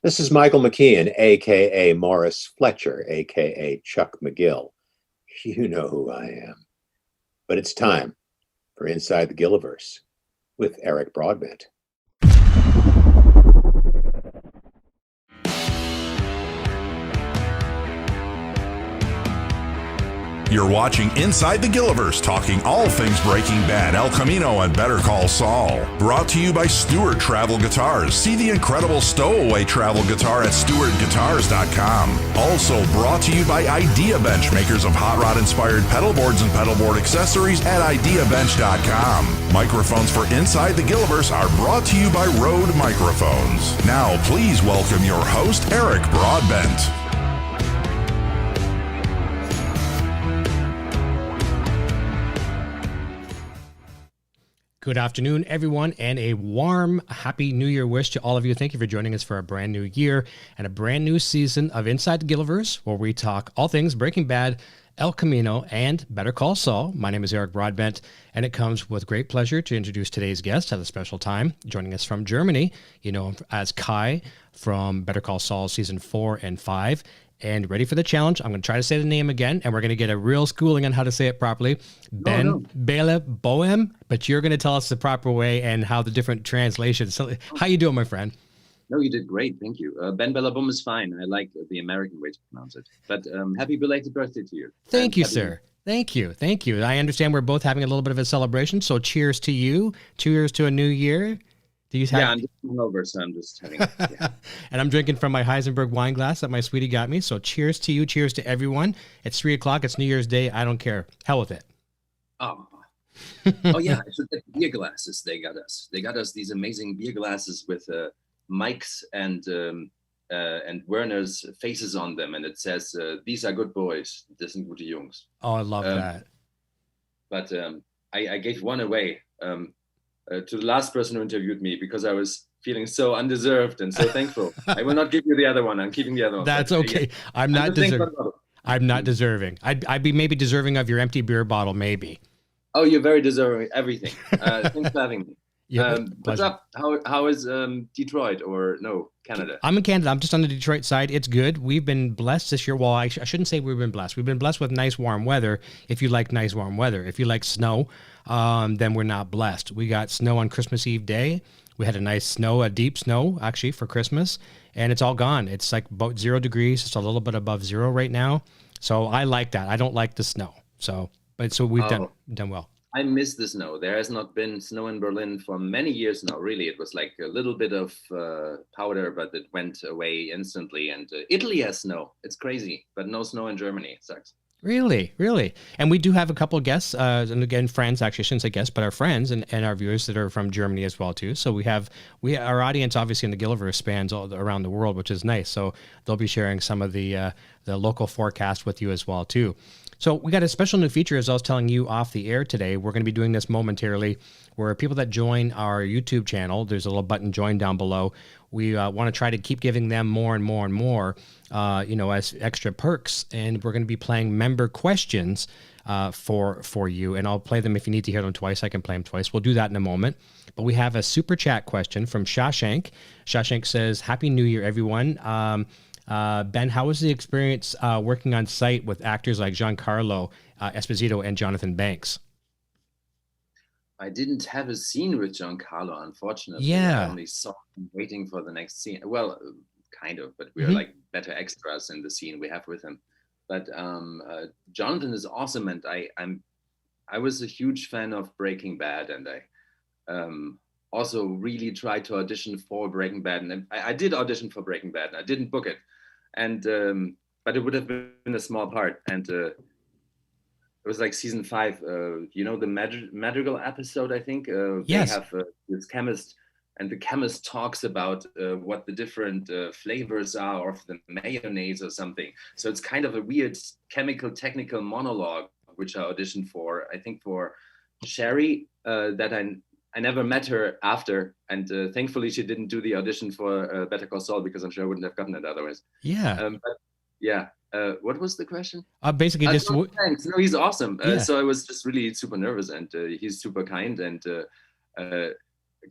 This is Michael McKeon, aka Morris Fletcher, aka Chuck McGill. You know who I am. But it's time for Inside the Gilliverse with Eric Broadbent. You're watching Inside the Gilliverse, talking all things Breaking Bad, El Camino, and Better Call Saul. Brought to you by Stewart Travel Guitars. See the incredible stowaway travel guitar at stewartguitars.com. Also brought to you by Idea Bench, makers of hot rod-inspired pedal boards and pedal board accessories at ideabench.com. Microphones for Inside the Gilliverse are brought to you by Rode Microphones. Now, please welcome your host, Eric Broadbent. Good afternoon, everyone, and a warm, happy New Year wish to all of you. Thank you for joining us for a brand new year and a brand new season of Inside the Gilliverse, where we talk all things Breaking Bad, El Camino, and Better Call Saul. My name is Eric Broadbent, and it comes with great pleasure to introduce today's guest at a special time. Joining us from Germany, you know him as Kai from Better Call Saul Season 4 and 5. And ready for the challenge? I'm going to try to say the name again, and we're going to get a real schooling on how to say it properly. Ben Bela Böhm, but you're going to tell us the proper way and how the different translations. So, how you doing, my friend? No, you did great. Thank you. Ben Bela Böhm is fine. I like the American way to pronounce it. But happy belated birthday to you. Thank you, sir. Thank you. Thank you. I understand we're both having a little bit of a celebration, so cheers to you. Cheers to a new year. Yeah, I'm just over, so I'm just having yeah. And I'm drinking from my Heisenberg wine glass that my sweetie got me. So cheers to you. Cheers to everyone. It's 3 o'clock. It's New Year's Day. I don't care. Hell with it. Oh, yeah. I should get beer glasses. They got us. They got us these amazing beer glasses with Mike's and Werner's faces on them, and it says, "These are good boys. Das sind gute Jungs." Oh, I love that. But I gave one away. To the last person who interviewed me because I was feeling so undeserved and so thankful. I will not give you the other one. I'm keeping the other one. That's okay. I'm not deserving. I'm not deserving. I'd be maybe deserving of your empty beer bottle, maybe. Oh, you're very deserving of everything. Thanks for having me. Yeah, what's up? How is Detroit or no, Canada? I'm in Canada. I'm just on the Detroit side. It's good. We've been blessed this year. Well, I shouldn't say we've been blessed. We've been blessed with nice warm weather. If you like nice warm weather, if you like snow, then we're not blessed. We got snow on Christmas Eve day. We had a nice snow, a deep snow actually for Christmas, and it's all gone. It's like about 0 degrees. It's a little bit above zero right now. So I like that. I don't like the snow. So we've done well. I miss the snow. There has not been snow in Berlin for many years now, really. It was like a little bit of powder, but it went away instantly. And Italy has snow. It's crazy, but no snow in Germany. It sucks. Really? And we do have a couple of guests, and again, friends, actually, I shouldn't say guests, but our friends and our viewers that are from Germany as well, too. So our audience, obviously, in the Gilliverse spans all around the world, which is nice. So they'll be sharing some of the local forecast with you as well, too. So we got a special new feature, as I was telling you off the air today. We're going to be doing this momentarily, where people that join our YouTube channel, there's a little button, join down below. We want to try to keep giving them more and more and more, as extra perks. And we're going to be playing member questions for you. And I'll play them if you need to hear them twice. I can play them twice. We'll do that in a moment. But we have a super chat question from Shashank. Shashank says, "Happy New Year, everyone. Ben, how was the experience working on site with actors like Giancarlo Esposito and Jonathan Banks?" I didn't have a scene with Giancarlo, unfortunately. Yeah. I only saw him waiting for the next scene. Well, kind of, but we are like better extras in the scene we have with him. But Jonathan is awesome, and I was a huge fan of Breaking Bad, and I also really tried to audition for Breaking Bad, and I did audition for Breaking Bad, and I didn't book it, and but it would have been a small part, and it was like season 5, the Madrigal episode, I think. Yes. They have this chemist, and the chemist talks about what the different flavors are of the mayonnaise or something. So it's kind of a weird chemical technical monologue, which I auditioned for, I think for Sherry, that I never met her after. And thankfully she didn't do the audition for Better Call Saul, because I'm sure I wouldn't have gotten it otherwise. Yeah. But yeah. What was the question? Basically, just thanks. No, he's awesome. Yeah. So I was just really super nervous, and he's super kind, and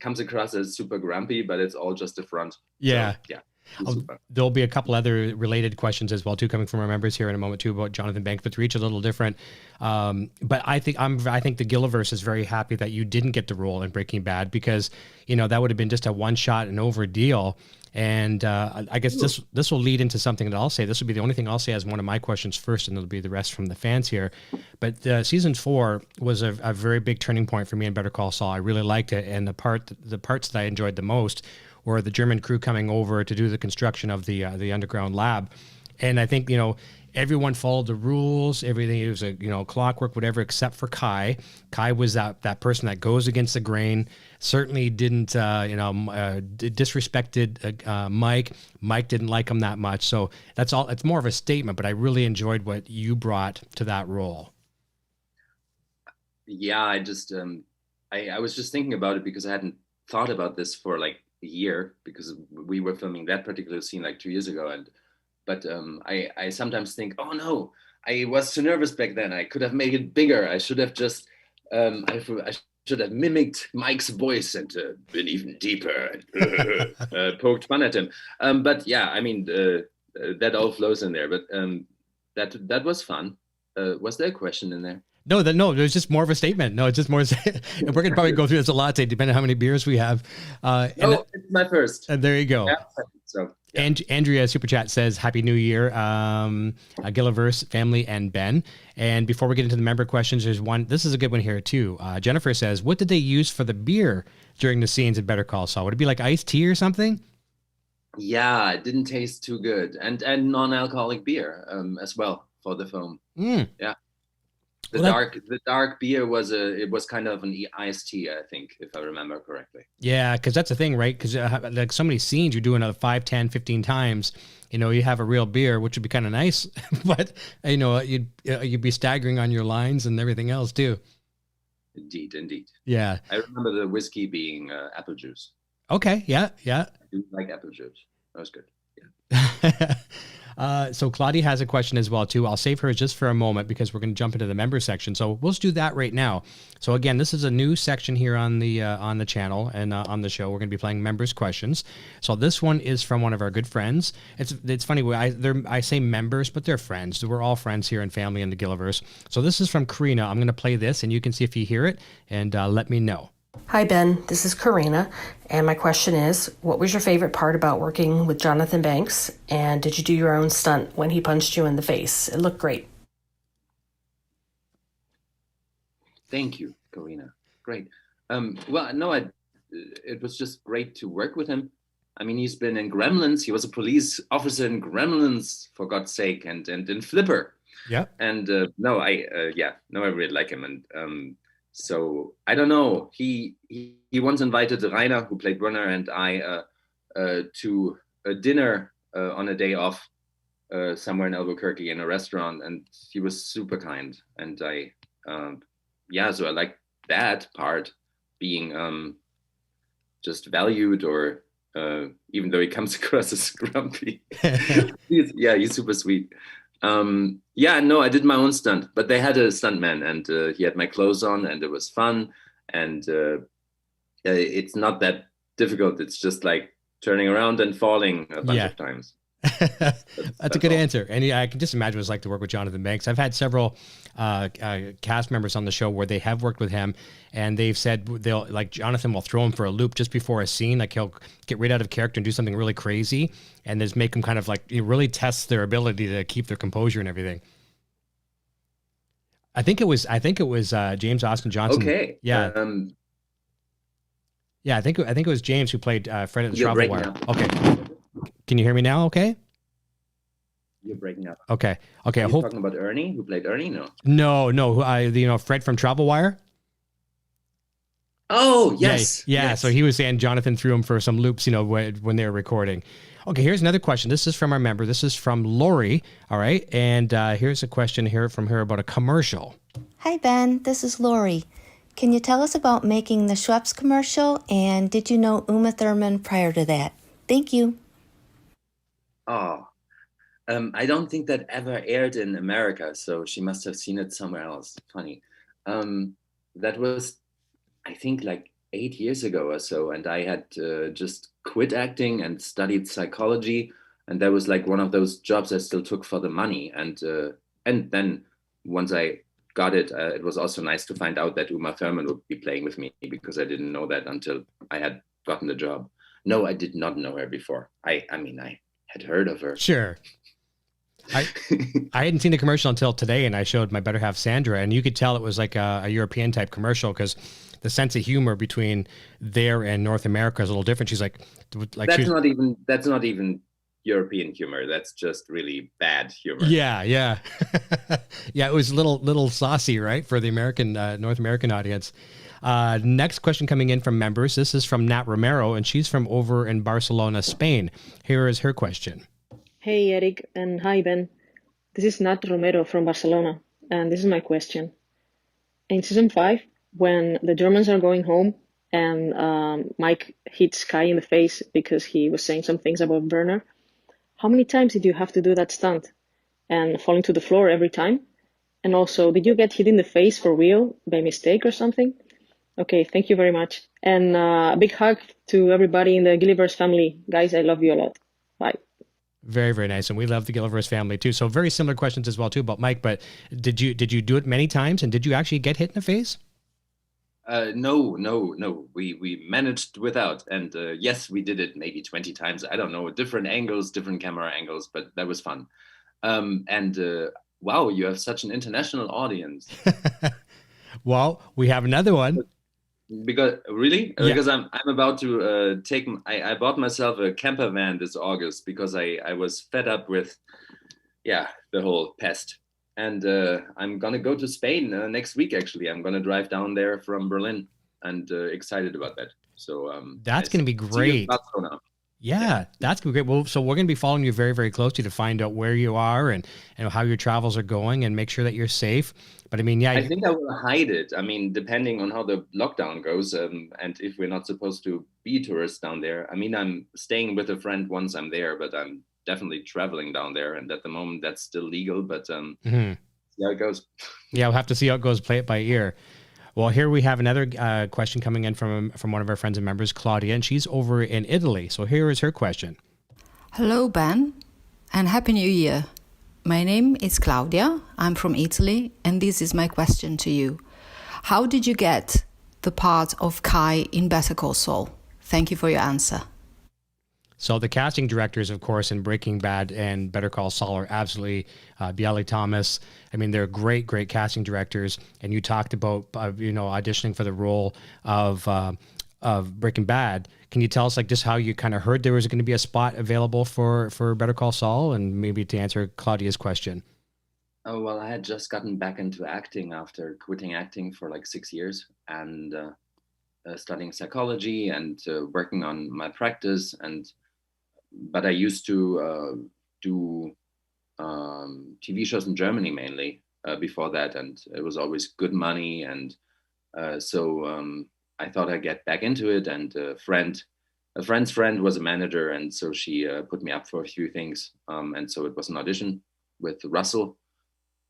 comes across as super grumpy, but it's all just a front. Yeah. So, yeah. There'll be a couple other related questions as well too, coming from our members here in a moment too, about Jonathan Banks, but they're each a little different. But I think the Gilliverse is very happy that you didn't get the role in Breaking Bad, because that would have been just a one shot and over deal. And I guess this will lead into something that I'll say. This will be the only thing I'll say as one of my questions first, and it'll be the rest from the fans here. But season 4 was a very big turning point for me in Better Call Saul. I really liked it, and the parts that I enjoyed the most were the German crew coming over to do the construction of the underground lab. And I think everyone followed the rules. Everything, it was a clockwork, whatever, except for Kai. Kai was that person that goes against the grain. Certainly didn't disrespected Mike. Mike didn't like him that much. So that's all. It's more of a statement, but I really enjoyed what you brought to that role. Yeah, I just I was just thinking about it because I hadn't thought about this for like a year, because we were filming that particular scene like 2 years ago, but I sometimes think, oh no, I was too nervous back then. I could have made it bigger. I should have just I should have mimicked Mike's voice and been even deeper and poked fun at him. But yeah, I mean that all flows in there. But that was fun. Was there a question in there? No, it was just more of a statement. No, it's just more. We're gonna probably go through this a lot today, depending on how many beers we have. It's my first. There you go. Yeah, so. Yeah. And Andrea Super Chat says, Happy New Year, Gilliverse family and Ben. And before we get into the member questions, there's one. This is a good one here too. Jennifer says, what did they use for the beer during the scenes in Better Call Saul? Would it be like iced tea or something? Yeah, it didn't taste too good, and non-alcoholic beer as well for the film. Yeah. The dark beer was kind of an iced tea, I think, if I remember correctly. Yeah, because that's the thing, right? Because like so many scenes, you're doing it 5, 10, 15 times. You have a real beer, which would be kind of nice, but you'd be staggering on your lines and everything else too. Indeed. Yeah. I remember the whiskey being apple juice. Okay. Yeah. I do like apple juice. That was good. Yeah. So Claudia has a question as well too. I'll save her just for a moment because we're going to jump into the member section. So we'll just do that right now. So again, this is a new section here on the channel and on the show. We're going to be playing members questions. So this one is from one of our good friends. It's funny. I say members, but they're friends. We're all friends here and family in the Gilliverse. So this is from Karina. I'm going to play this and you can see if you hear it and let me know. Hi, Ben. This is Karina, and my question is, what was your favorite part about working with Jonathan Banks, and did you do your own stunt when he punched you in the face? It looked great. Thank you, Karina. Great. Well, no, it was just great to work with him. I mean, he's been in Gremlins. He was a police officer in Gremlins, for God's sake, and in Flipper. Yeah. And I really like him. And so I don't know. He once invited Rainer, who played Brunner, and I to a dinner on a day off somewhere in Albuquerque in a restaurant, and he was super kind. And so I like that part, being just valued, or even though he comes across as grumpy, he's super sweet. I did my own stunt, but they had a stuntman, and he had my clothes on, and it was fun. And it's not that difficult. It's just like turning around and falling a bunch of times. That's a good answer. And I can just imagine what it's like to work with Jonathan Banks. I've had several cast members on the show where they have worked with him, and they've said Jonathan will throw him for a loop just before a scene. Like he'll get right out of character and do something really crazy, and just make them kind of really test their ability to keep their composure and everything. I think it was James Austin Johnson. Okay. Yeah. I think it was James who played Fred at the Travel Wire. Okay. Can you hear me now? Okay. You're breaking up. Okay. Are you talking about Ernie, who played Ernie? No. Fred from Travel Wire. Oh, yes. Yeah. Yes. So he was saying Jonathan threw him for some loops, when they were recording. Okay. Here's another question. This is from our member. This is from Lori. All right. And here's a question here from her about a commercial. Hi, Ben. This is Lori. Can you tell us about making the Schweppes commercial? And did you know Uma Thurman prior to that? Thank you. Oh, I don't think that ever aired in America, so she must have seen it somewhere else. Funny. That was, I think, like 8 years ago or so, and I had just quit acting and studied psychology, and that was like one of those jobs I still took for the money. And then once I got it, it was also nice to find out that Uma Thurman would be playing with me, because I didn't know that until I had gotten the job. No, I did not know her before. I mean, I had heard of her. Sure. I hadn't seen the commercial until today, and I showed my better half Sandra, and you could tell it was like a European type commercial, because the sense of humor between there and North America is a little different. She's like that's not even European humor. That's just really bad humor. Yeah. Yeah, it was a little saucy, right, for the American North American audience. Next question coming in from members. This is from Nat Romero, and she's from over in Barcelona, Spain. Here is her question. Hey, Eric, and hi, Ben. This is Nat Romero from Barcelona, and this is my question. In season 5, when the Germans are going home and Mike hits Kai in the face because he was saying some things about Werner, how many times did you have to do that stunt and falling to the floor every time? And also, did you get hit in the face for real by mistake or something? Okay, thank you very much. And a big hug to everybody in the Gilliverse family. Guys, I love you a lot. Bye. Very, very nice. And we love the Gilliverse family too. So very similar questions as well too about Mike, but did you do it many times, and did you actually get hit in the face? No. We managed without. And yes, we did it maybe 20 times. I don't know, different angles, different camera angles, but that was fun. Wow, you have such an international audience. Well, we have another one. Because really, Yeah. because I'm about to I bought myself a camper van this August, because I was fed up with the whole pest, and I'm gonna go to Spain next week. Actually, I'm gonna drive down there from Berlin, and excited about that. So that's gonna be great. Yeah, that's gonna be great. Well, so we're gonna be following you very, very closely to find out where you are and how your travels are going, and make sure that you're safe. But I mean, I think I will hide it. I mean, depending on how the lockdown goes, and if we're not supposed to be tourists down there. I mean, I'm staying with a friend once I'm there, but I'm definitely traveling down there. And at the moment, that's still legal. But see how it goes. Yeah, we'll have to see how it goes. Play it by ear. Well, here we have another question coming in from one of our friends and members, Claudia, and she's over in Italy. So here is her question. Hello, Ben, and Happy New Year. My name is Claudia. I'm from Italy, and this is my question to you. How did you get the part of Kai in Better Call Saul? Thank you for your answer. So the casting directors, of course, in Breaking Bad and Better Call Saul are absolutely Bialy Thomas. I mean, they're great, great casting directors. And you talked about, auditioning for the role of Breaking Bad. Can you tell us just how you kind of heard there was going to be a spot available for Better Call Saul, and maybe to answer Claudia's question? Oh, well, I had just gotten back into acting after quitting acting for like 6 years, and studying psychology and working on my practice. But I used to do TV shows in Germany mainly before that, and it was always good money. And so I thought I'd get back into it, and a friend's friend was a manager, and so she put me up for a few things. And so it was an audition with Russell.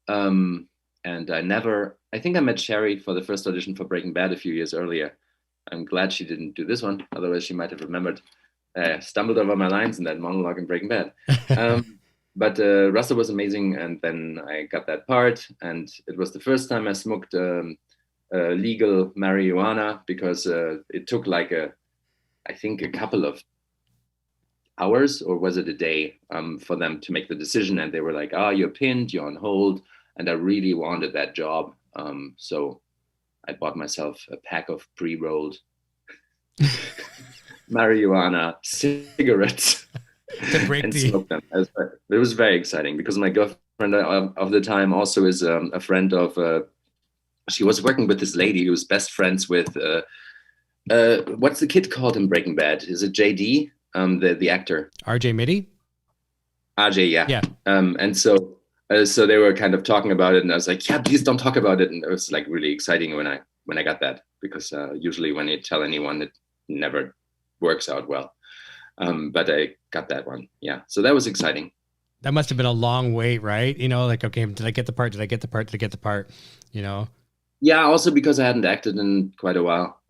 And I think I met Sherry for the first audition for Breaking Bad a few years earlier. I'm glad she didn't do this one, otherwise she might have remembered. Stumbled over my lines in that monologue in Breaking Bad. But Russell was amazing, and then I got that part, and it was the first time I smoked legal marijuana, because it took I think a couple of hours, or was it a day, for them to make the decision. And they were like, you're pinned, you're on hold. And I really wanted that job. So I bought myself a pack of pre-rolled marijuana cigarettes and smoked them. It was very exciting, because my girlfriend of the time also is a friend of, she was working with this lady who was best friends with, what's the kid called in Breaking Bad? Is it JD, the actor? RJ Mitty? RJ, yeah. Yeah. And so they were kind of talking about it, and I was like, yeah, please don't talk about it. And it was like really exciting when I got that, because usually when you tell anyone, it never works out well. But I got that one. Yeah. So that was exciting. That must have been a long wait, right? Okay, did I get the part? Did I get the part? Did I get the part? Yeah. Also because I hadn't acted in quite a while.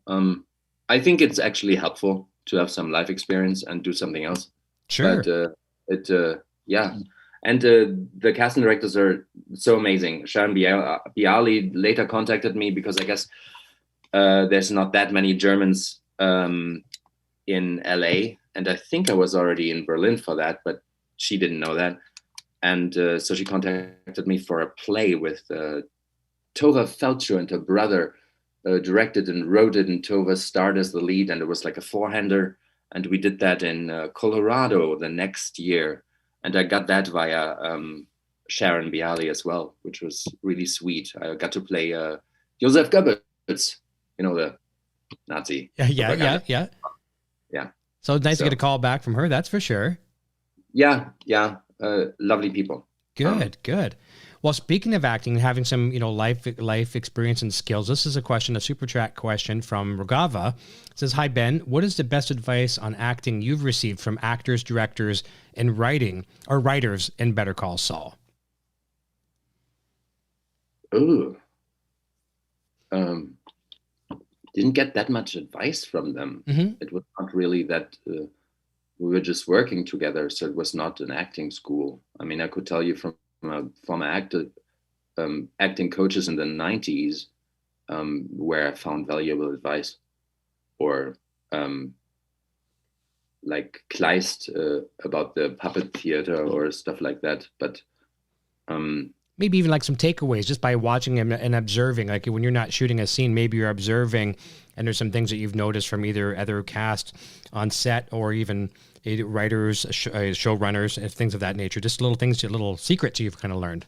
I think it's actually helpful to have some life experience and do something else. Sure. But yeah. And the casting directors are so amazing. Sharon Bialy later contacted me because I guess there's not that many Germans in LA. And I think I was already in Berlin for that, but she didn't know that. And so she contacted me for a play with Tova Felcher and her brother directed and wrote it, and Tova starred as the lead, and it was like a four-hander. And we did that in Colorado the next year. And I got that via Sharon Bialy as well, which was really sweet. I got to play Joseph Goebbels, the Nazi. Yeah. Yeah. So it's nice to get a call back from her. That's for sure. Yeah. Lovely people. Good. Well, speaking of acting, having some, life experience and skills, this is a super chat question from Rogava. It says, "Hi, Ben. What is the best advice on acting you've received from actors, directors, and writers in Better Call Saul?" Oh, didn't get that much advice from them. Mm-hmm. It was not really that we were just working together, so it was not an acting school. I mean, I could tell you from former acting coaches in the 90s where I found valuable advice, or like Kleist about the puppet theater or stuff like that. But maybe even like some takeaways just by watching and observing. Like when you're not shooting a scene, maybe you're observing, and there's some things that you've noticed from either other cast on set or even writers, showrunners, and things of that nature. Just little secrets you've kind of learned.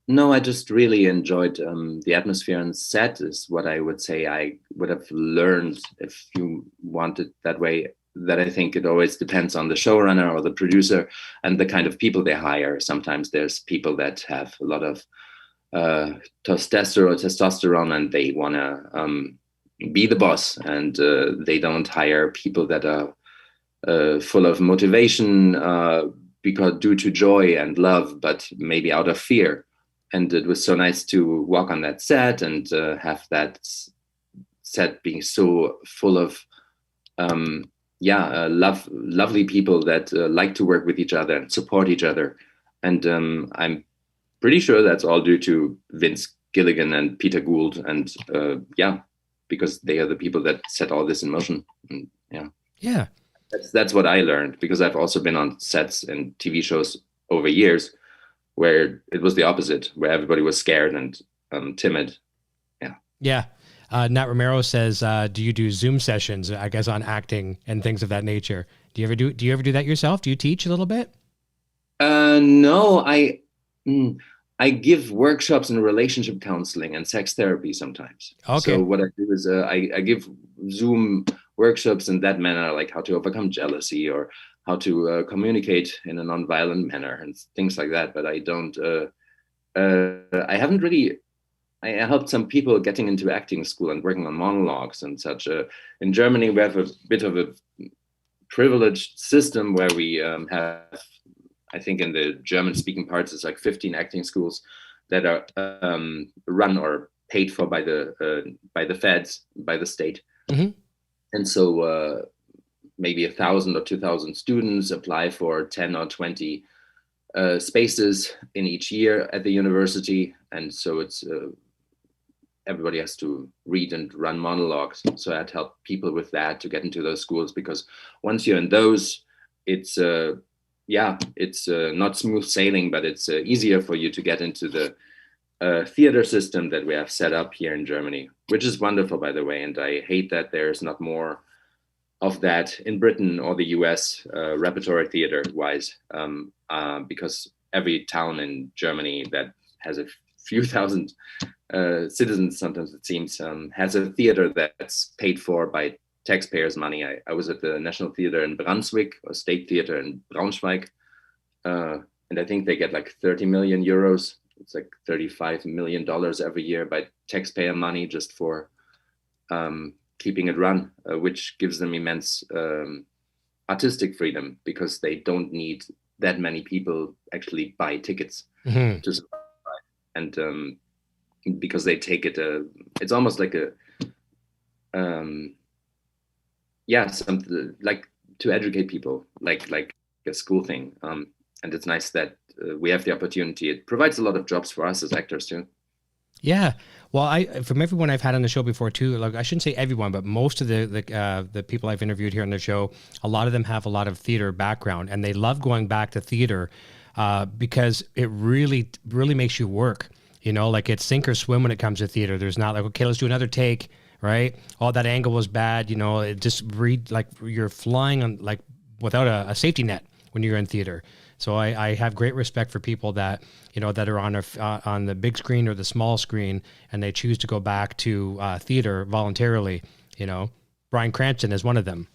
No, I just really enjoyed the atmosphere on set is what I would say I would have learned if you want it that way. That I think it always depends on the showrunner or the producer and the kind of people they hire. Sometimes there's people that have a lot of testosterone and they want to be the boss, and they don't hire people that are full of motivation because due to joy and love, but maybe out of fear. And it was so nice to walk on that set and have that set being so full of lovely people that like to work with each other and support each other. And I'm pretty sure that's all due to Vince Gilligan and Peter Gould. And because they are the people that set all this in motion. And, yeah. That's what I learned, because I've also been on sets and TV shows over years where it was the opposite, where everybody was scared and timid. Yeah. Nat Romero says, "Do you do Zoom sessions? I guess on acting and things of that nature. Do you ever do that yourself? Do you teach a little bit?" No, I give workshops in relationship counseling and sex therapy sometimes. Okay. So what I do is I give Zoom workshops in that manner, like how to overcome jealousy or how to communicate in a nonviolent manner and things like that. But I don't. I haven't really. I helped some people getting into acting school and working on monologues and such. In Germany, we have a bit of a privileged system where we have, I think in the German-speaking parts, it's like 15 acting schools that are run or paid for by the feds, by the state. Mm-hmm. And so maybe 1,000 or 2,000 students apply for 10 or 20 spaces in each year at the university. And so it's everybody has to read and run monologues. So I'd help people with that to get into those schools, because once you're in those, it's not smooth sailing, but it's easier for you to get into the theater system that we have set up here in Germany, which is wonderful, by the way. And I hate that there's not more of that in Britain or the US, repertory theater wise, because every town in Germany that has a few thousand citizens, sometimes it seems, has a theater that's paid for by taxpayers' money. I was at the National Theater in Brunswick, or State Theater in Braunschweig, and I think they get like 30 million euros. It's like $35 million every year by taxpayer money just for keeping it run, which gives them immense artistic freedom, because they don't need that many people actually buy tickets Mm-hmm. to survive. And because they take it, it's almost like yeah, something like to educate people, like a school thing. And it's nice that we have the opportunity. It provides a lot of jobs for us as actors too. Yeah. Well, from everyone I've had on the show before too, like I shouldn't say everyone, but most of the people I've interviewed here on the show, a lot of them have a lot of theater background, and they love going back to theater because it really, really makes you work. You know, like it's sink or swim when it comes to theater. There's not like, okay, let's do another take, right? Oh, that angle was bad. You know, it just like you're flying on like without a safety net when you're in theater. So I have great respect for people that, you know, that are on the big screen or the small screen, and they choose to go back to theater voluntarily. You know, Bryan Cranston is one of them.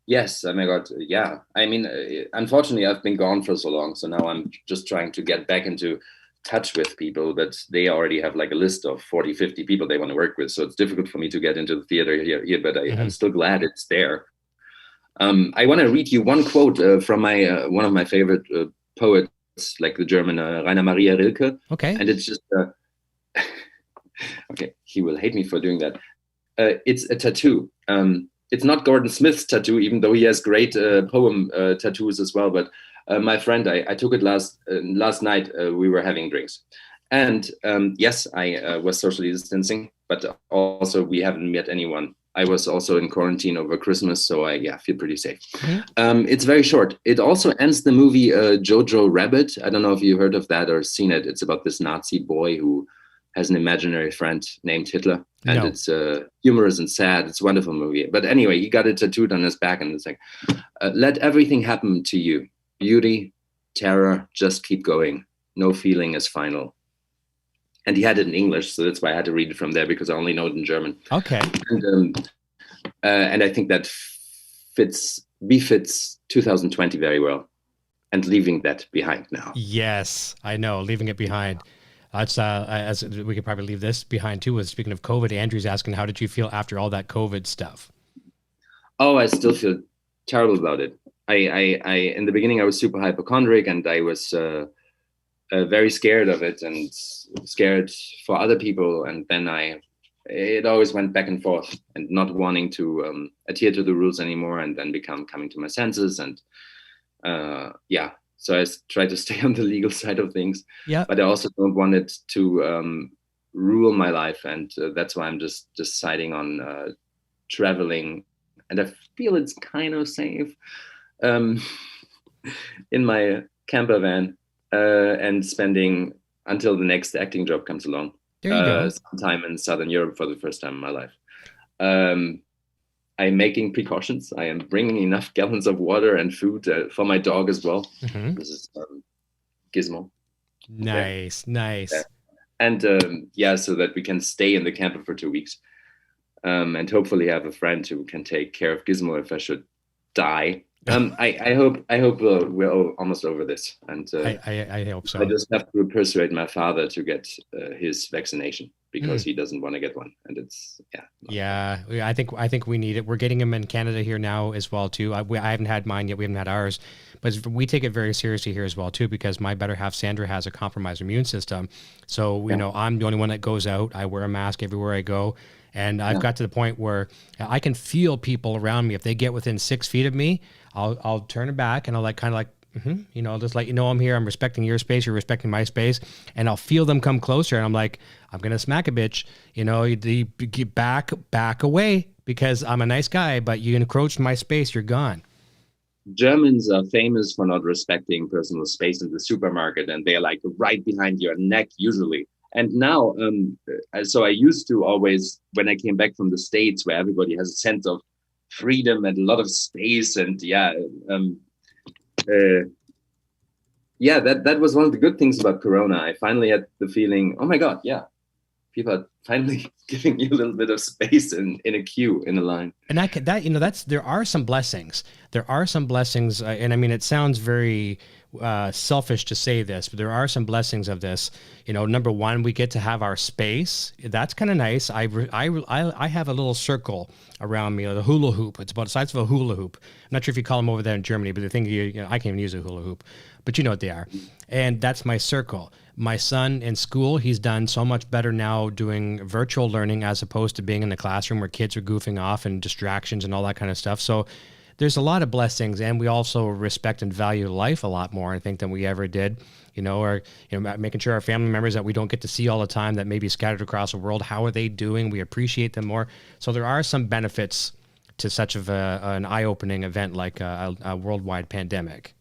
Yes, oh my God, yeah. I mean, unfortunately, I've been gone for so long, so now I'm just trying to get back into touch with people, but they already have like a list of 40, 50 people they want to work with. So it's difficult for me to get into the theater here, but I'm still glad it's there. I want to read you one quote from my one of my favorite poets, like the German Rainer Maria Rilke. Okay. And it's just, okay, he will hate me for doing that. It's a tattoo. It's not Gordon Smith's tattoo, even though he has great poem tattoos as well. But my friend, I took it last night. We were having drinks. And yes, I was socially distancing, but also we haven't met anyone. I was also in quarantine over Christmas, so I feel pretty safe. Mm-hmm. It's very short. It also ends the movie Jojo Rabbit. I don't know if you heard of that or seen it. It's about this Nazi boy who has an imaginary friend named Hitler. And it's humorous and sad. It's a wonderful movie. But anyway, he got it tattooed on his back, and it's like, let everything happen to you. Beauty, terror, just keep going. No feeling is final. And he had it in English, so that's why I had to read it from there, because I only know it in German. Okay. And I think that befits 2020 very well, and leaving that behind now. Yes, I know, leaving it behind. That's as we could probably leave this behind too. Speaking of COVID, Andrew's asking, how did you feel after all that COVID stuff? Oh, I still feel terrible about it. I in the beginning I was super hypochondriac, and I was very scared of it and scared for other people. And then it always went back and forth, and not wanting to adhere to the rules anymore, and then coming to my senses. And so I try to stay on the legal side of things. Yeah. But I also don't want it to rule my life, and that's why I'm just deciding on traveling. And I feel it's kind of safe in my camper van. And spending until the next acting job comes along. There you go. Sometime in Southern Europe for the first time in my life. I'm making precautions. I am bringing enough gallons of water and food for my dog as well. Mm-hmm. This is Gizmo. Nice. Yeah. And so that we can stay in the camper for 2 weeks, and hopefully have a friend who can take care of Gizmo if I should die. I hope we're almost over this, and I hope so. I just have to persuade my father to get his vaccination, because he doesn't want to get one, and it's I think we need it. We're getting him in Canada here now as well too. I haven't had mine yet. We haven't had ours, but we take it very seriously here as well too, because my better half Sandra has a compromised immune system. So you know, I'm the only one that goes out. I wear a mask everywhere I go. And I've got to the point where I can feel people around me. If they get within 6 feet of me, I'll turn it back, and I'll I'll just let you know I'm here. I'm respecting your space. You're respecting my space. And I'll feel them come closer, and I'm like, I'm going to smack a bitch. You know, you get back away, because I'm a nice guy, but you encroached my space, you're gone. Germans are famous for not respecting personal space in the supermarket, and they're like right behind your neck usually. And now, so I used to always, when I came back from the States, where everybody has a sense of freedom and a lot of space, and that was one of the good things about Corona. I finally had the feeling, oh my God, people are finally giving you a little bit of space in a queue, in a line. And there are some blessings. There are some blessings, and I mean, it sounds very selfish to say this, but there are some blessings of this. You know, number one, we get to have our space. That's kind of nice. I have a little circle around me, the hula hoop. It's about the size of a hula hoop. I'm not sure if you call them over there in Germany, but the thing you know, I can't even use a hula hoop, but you know what they are. And that's my circle. My son in school, he's done so much better now doing virtual learning as opposed to being in the classroom where kids are goofing off and distractions and all that kind of stuff. So there's a lot of blessings, and we also respect and value life a lot more, I think, than we ever did. You know, or making sure our family members that we don't get to see all the time, that may be scattered across the world, how are they doing? We appreciate them more. So there are some benefits to such of an eye-opening event like a worldwide pandemic.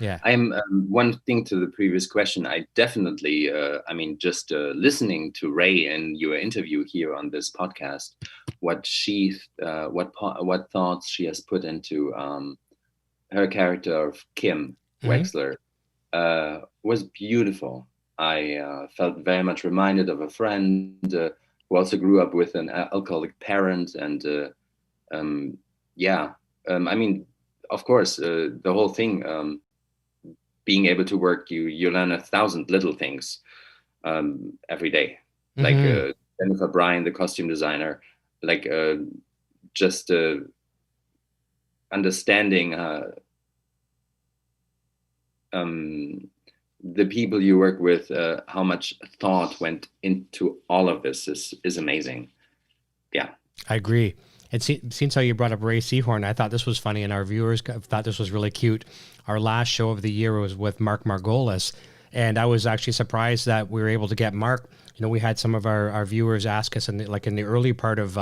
Yeah, I'm one thing to the previous question. I definitely, just listening to Ray and your interview here on this podcast, what thoughts she has put into her character of Kim Wexler was beautiful. I felt very much reminded of a friend who also grew up with an alcoholic parent, and of course, the whole thing. Being able to work, you learn 1,000 little things every day. Like Jennifer Bryan, the costume designer, like just understanding the people you work with, how much thought went into all of this is amazing. Yeah, I agree. And since how you brought up Ray Seahorn, I thought this was funny, and our viewers thought this was really cute. Our last show of the year was with Mark Margolis, and I was actually surprised that we were able to get Mark. You know, we had some of our viewers ask us in the early part of,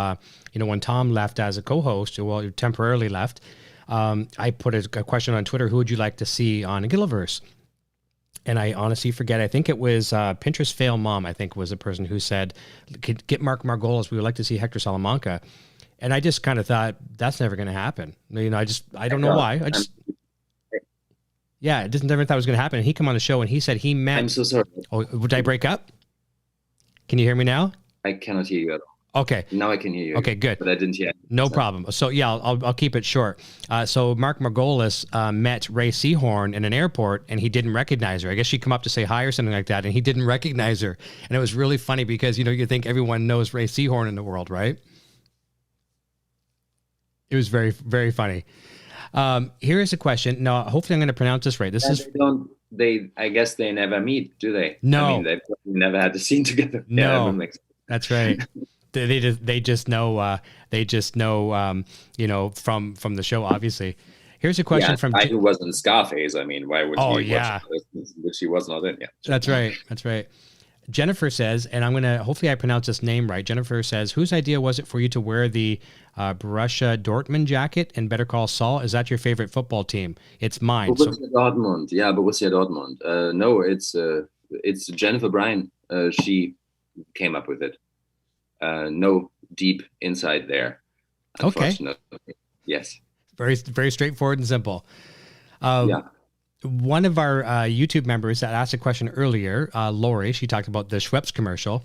when Tom left as a co-host, well, temporarily left, I put a question on Twitter, who would you like to see on Gilliverse? And I honestly forget. I think it was Pinterest Fail Mom, I think was the person who said, get Mark Margolis. We would like to see Hector Salamanca. And I just kind of thought that's never going to happen. You know, I don't know why. I just never thought it was going to happen. And he came on the show and he said he meant. I'm so sorry. Oh, would I break up? Can you hear me now? I cannot hear you at all. Okay. Now I can hear you. Okay, good. But I didn't hear. No problem. So yeah, I'll keep it short. So Mark Margolis met Ray Seahorn in an airport, and he didn't recognize her. I guess she'd come up to say hi or something like that, and he didn't recognize her. And it was really funny because you think everyone knows Ray Seahorn in the world, right? It was very, very funny. Here is a question. Now, hopefully I'm going to pronounce this right. I guess they never meet, do they? No. I mean, they never had the scene together. No, yeah, that's right. they just know, from the show, obviously. Here's a question from... I who was in Scarface. I mean, why would he watch this, which he was not in? Yeah. That's right. That's right. Jennifer says, and I'm going to, hopefully I pronounce this name right. Jennifer says, whose idea was it for you to wear the Borussia Dortmund jacket in Better Call Saul? Is that your favorite football team? It's mine. Borussia Dortmund. Yeah, Borussia Dortmund. No, it's Jennifer Bryan. She came up with it. No deep insight there. Unfortunately. Okay. Yes. Very, very straightforward and simple. Yeah. One of our YouTube members that asked a question earlier, Lori, she talked about the Schweppes commercial.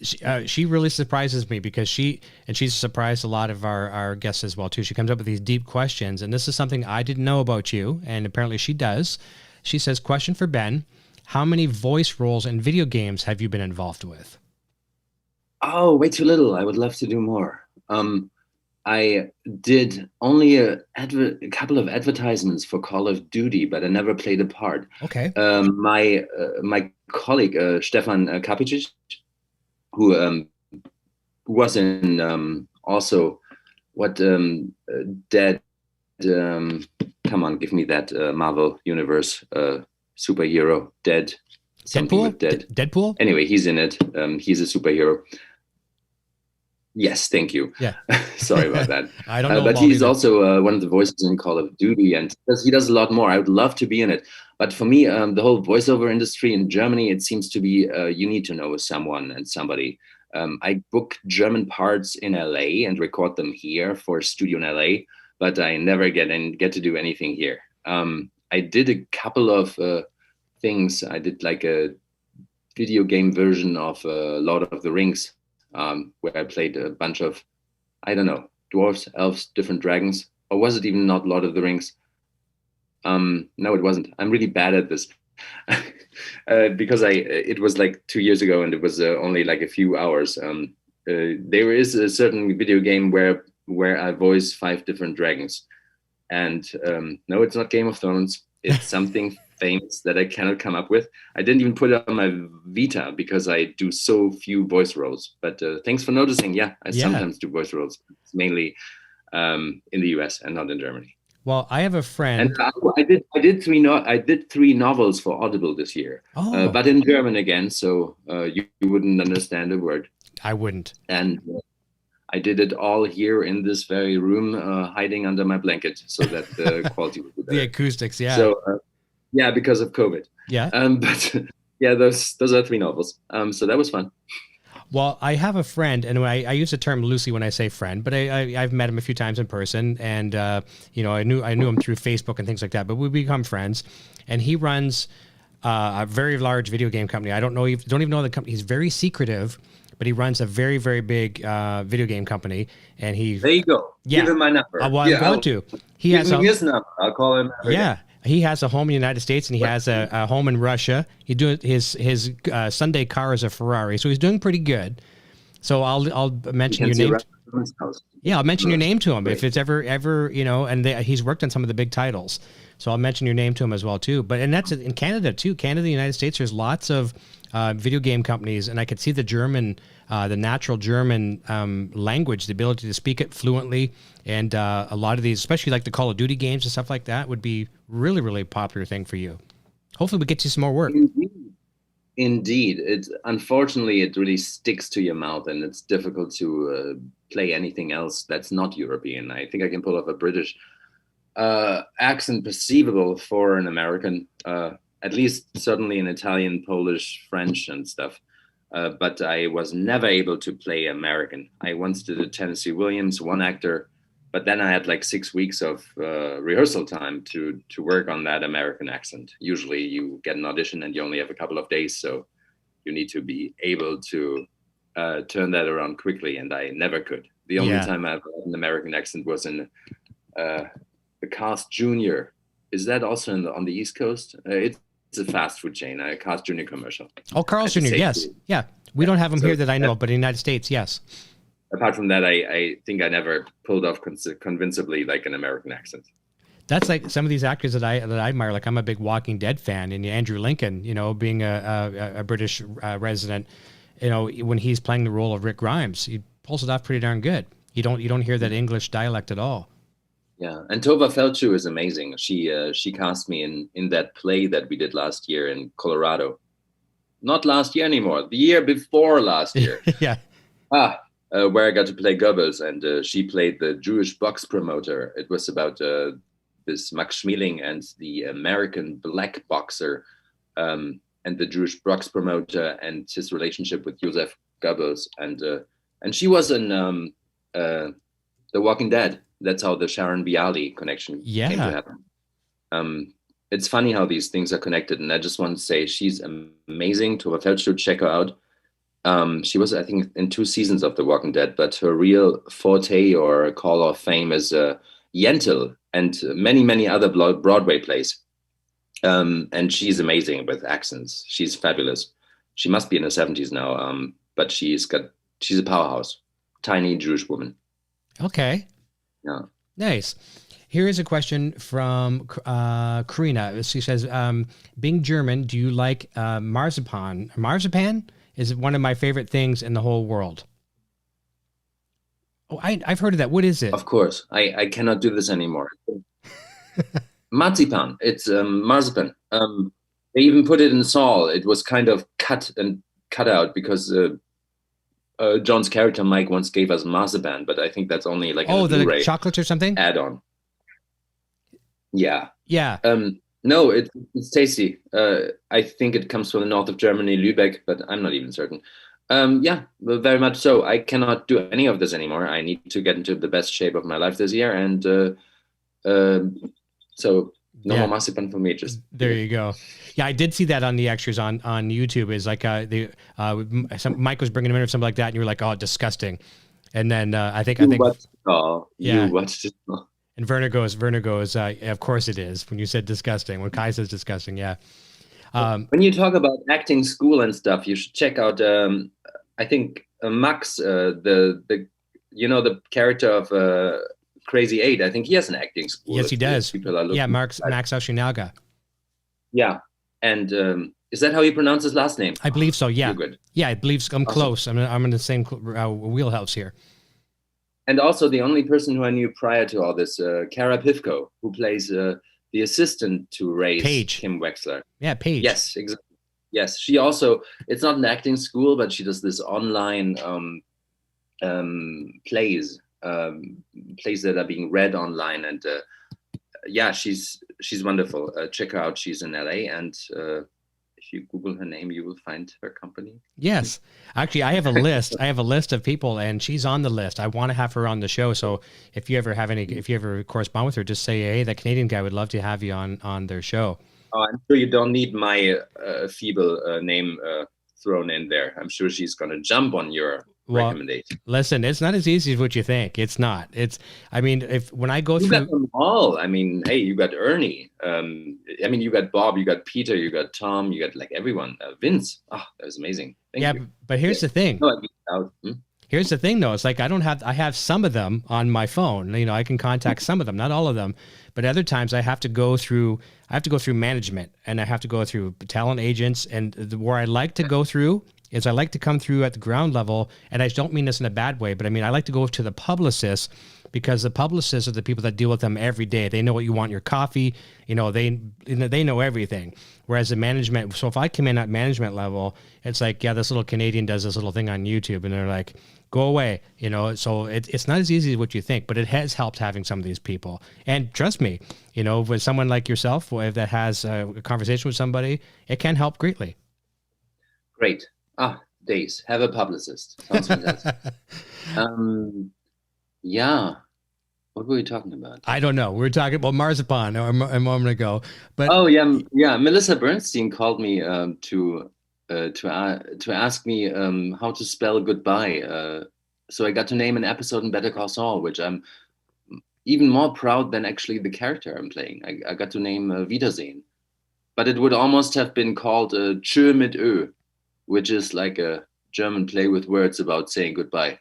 She really surprises me because she's surprised a lot of our guests as well too. She comes up with these deep questions, and this is something I didn't know about you, and apparently she does. She says, question for Ben, how many voice roles in video games have you been involved with? Oh, way too little. I would love to do more. I did only a couple of advertisements for Call of Duty, but I never played a part. Okay. My colleague, Stefan Kapicic, who was in also Dead. Come on, give me that Marvel Universe superhero, Dead. Deadpool? Deadpool? Anyway, he's in it. He's a superhero. Yes, thank you. Yeah. Sorry about that. I don't know. But he's also one of the voices in Call of Duty, and he does a lot more. I would love to be in it. But for me, the whole voiceover industry in Germany, it seems to be you need to know someone and somebody. I book German parts in LA and record them here for a studio in LA, but I never get to do anything here. I did a couple of things. I did like a video game version of Lord of the Rings, where I played a bunch of, I don't know, dwarves, elves, different dragons, or was it even not Lord of the Rings? No, it wasn't. I'm really bad at this. Because it was like 2 years ago, and it was only like a few hours. There is a certain video game where I voice 5 different dragons, and no, it's not Game of Thrones. It's something famous that I cannot come up with. I didn't even put it on my Vita because I do so few voice roles. But thanks for noticing. Yeah, I sometimes do voice roles. It's mainly in the US and not in Germany. Well, I have a friend. And I did 3 novels for Audible this year, but in German again, so you wouldn't understand a word. I wouldn't. And I did it all here in this very room, hiding under my blanket, so that the quality would be better. The acoustics, yeah. So yeah, because of COVID. Yeah. But yeah, those are 3 novels. So that was fun. Well, I have a friend, and I use the term loosely when I say friend, but I've met him a few times in person, and I knew him through Facebook and things like that. But we become friends, and he runs a very large video game company. Don't even know the company. He's very secretive, but he runs a very, very big video game company, and there you go. Yeah. Give him my number. Well, I'm going to. He has his number. I'll call him. Yeah. He has a home in the United States, and he has a home in Russia. He do his Sunday car is a Ferrari, so he's doing pretty good. So I'll mention your name. Yeah, I'll mention your name to him if it's ever and he's worked on some of the big titles. So I'll mention your name to him as well too. And that's in Canada too. Canada, the United States, there's lots of video game companies, and I could see the German, the natural German language, the ability to speak it fluently, and a lot of these, especially like the Call of Duty games and stuff like that, would be really, really popular thing for you. Hopefully, we get you some more work. Indeed, unfortunately it really sticks to your mouth, and it's difficult to play anything else that's not European. I think I can pull off a British accent perceivable for an American. At least certainly in Italian, Polish, French and stuff. But I was never able to play American. I once did a Tennessee Williams, one actor, but then I had like 6 weeks of rehearsal time to work on that American accent. Usually you get an audition and you only have a couple of days, so you need to be able to turn that around quickly, and I never could. The only time I've had an American accent was in the Cast Junior. Is that also on the East Coast? It's a fast food chain, a Carl's Jr. commercial. Oh, Carl's Jr., yes. Yeah. We don't have them here that I know, but in the United States, yes. Apart from that, I think I never pulled off convincingly like an American accent. That's like some of these actors that I admire. Like I'm a big Walking Dead fan, and Andrew Lincoln, being a British resident, when he's playing the role of Rick Grimes, he pulls it off pretty darn good. You don't hear that English dialect at all. Yeah, and Tova Feldschuh is amazing. She cast me in that play that we did last year in Colorado. Not last year anymore, the year before last year. Yeah. Where I got to play Goebbels, and she played the Jewish box promoter. It was about this Max Schmeling and the American black boxer, and the Jewish box promoter and his relationship with Joseph Goebbels. And she was in The Walking Dead. That's how the Sharon Bialy connection came to happen. It's funny how these things are connected, and I just want to say she's amazing. Tova Feldschuh, check her out. She was, I think, in 2 seasons of The Walking Dead, but her real forte or call of fame is Yentl and many, many other Broadway plays. And she's amazing with accents. She's fabulous. She must be in her 70s now, but she's a powerhouse. Tiny Jewish woman. Okay. Yeah. Nice. Here is a question from Karina. She says, being German, do you like marzipan? Marzipan is one of my favorite things in the whole world. Oh, I've heard of that. What is it? Of course. I cannot do this anymore. Marzipan. It's marzipan. They even put it in Saul. It was kind of cut out because John's character Mike once gave us marzipan, but I think that's only like the chocolates or something add-on. Yeah. No, it's tasty. I think it comes from the north of Germany, Lübeck, but I'm not even certain. Yeah, very much so. I cannot do any of this anymore. I need to get into the best shape of my life this year, and so no more marzipan for me. Just there you go. Yeah, I did see that on the extras on YouTube. Is like Mike was bringing him in or something like that, and you were like, "Oh, disgusting," and then I think you watched it all. And And Werner goes, of course it is. When you said disgusting, when Kai says disgusting, yeah. When you talk about acting school and stuff, you should check out. I think Max, the character of Crazy 8. I think he has an acting school. Yes, he does. Yeah, Max Ashinaga. Yeah, and is that how you pronounce his last name? I believe so. Yeah. You're good. Yeah, I believe I'm awesome. Close. I'm in the same wheelhouse here. And also the only person who I knew prior to all this, Kara Pivko, who plays the assistant to Ray's Paige. Kim Wexler. Yeah, Paige. Yes, exactly. Yes, she also, it's not an acting school, but she does this online plays that are being read online. And yeah, she's wonderful. Check her out. She's in LA. And if you Google her name, you will find her company. Yes. Actually, I have a list. I have a list of people, and she's on the list. I want to have her on the show. So if you ever correspond with her, just say, hey, that Canadian guy would love to have you on their show. Oh, I'm sure you don't need my feeble name thrown in there. I'm sure she's going to jump on your recommendation. Listen, it's not as easy as what you think. It's not. When I go you through got them all. I mean, hey, you got Ernie. You got Bob, you got Peter, you got Tom, you got like everyone. Vince. Oh, that was amazing. Thank you. But here's the thing. Here's the thing, though. It's like I have some of them on my phone. I can contact some of them, not all of them. But other times I have to go through management, and I have to go through talent agents. And where I like to go through is I like to come through at the ground level. And I don't mean this in a bad way, but I mean I like to go to the publicists, because the publicists are the people that deal with them every day. They know what you want in your coffee. They know everything. Whereas the management, so if I come in at management level, it's like, yeah, this little Canadian does this little thing on YouTube, and they're like, go away. So it's not as easy as what you think, but it has helped having some of these people. And trust me, with someone like yourself that has a conversation with somebody, it can help greatly. Great. Days. Have a publicist. Sounds fantastic. Yeah. What were we talking about? I don't know. We were talking about marzipan a moment ago. But yeah. Melissa Bernstein called me to ask me how to spell goodbye. So I got to name an episode in Better Call Saul, which I'm even more proud than actually the character I'm playing. I got to name Wiedersehen, but it would almost have been called Tschö mit Ö, which is like a German play with words about saying goodbye.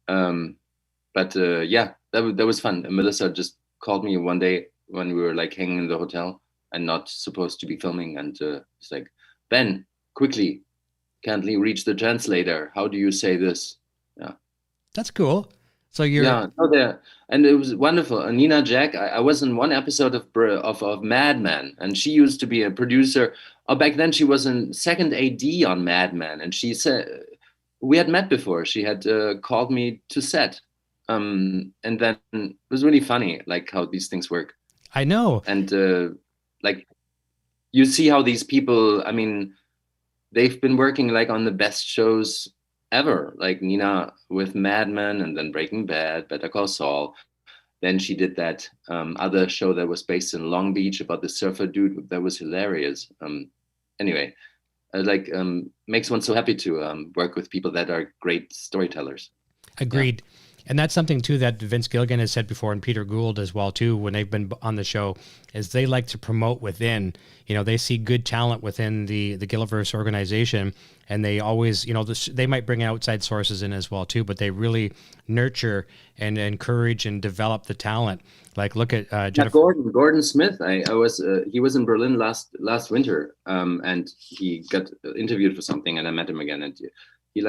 Yeah, that was fun. Melissa just called me one day when we were like hanging in the hotel and not supposed to be filming, and it's like, Ben, quickly, can't reach the translator. How do you say this? Yeah, that's cool. So you're and it was wonderful. Nina Jack, I was in one episode of Mad Men, and she used to be a producer. Back then she was in second AD on Mad Men, and she said we had met before. She had called me to set. And then it was really funny, like how these things work. I know. And like you see how these people, I mean, they've been working like on the best shows ever, like Nina with Mad Men, and then Breaking Bad, Better Call Saul. Then she did that other show that was based in Long Beach about the surfer dude. That was hilarious. Anyway, makes one so happy to work with people that are great storytellers. Agreed. Yeah. And that's something, too, that Vince Gilligan has said before, and Peter Gould as well, too, when they've been on the show, is they like to promote within. They see good talent within the Gilliverse organization, and they always, they might bring outside sources in as well, too, but they really nurture and encourage and develop the talent. Like, look at Jennifer. Gordon Smith. He was in Berlin last winter, and he got interviewed for something, and I met him again, and he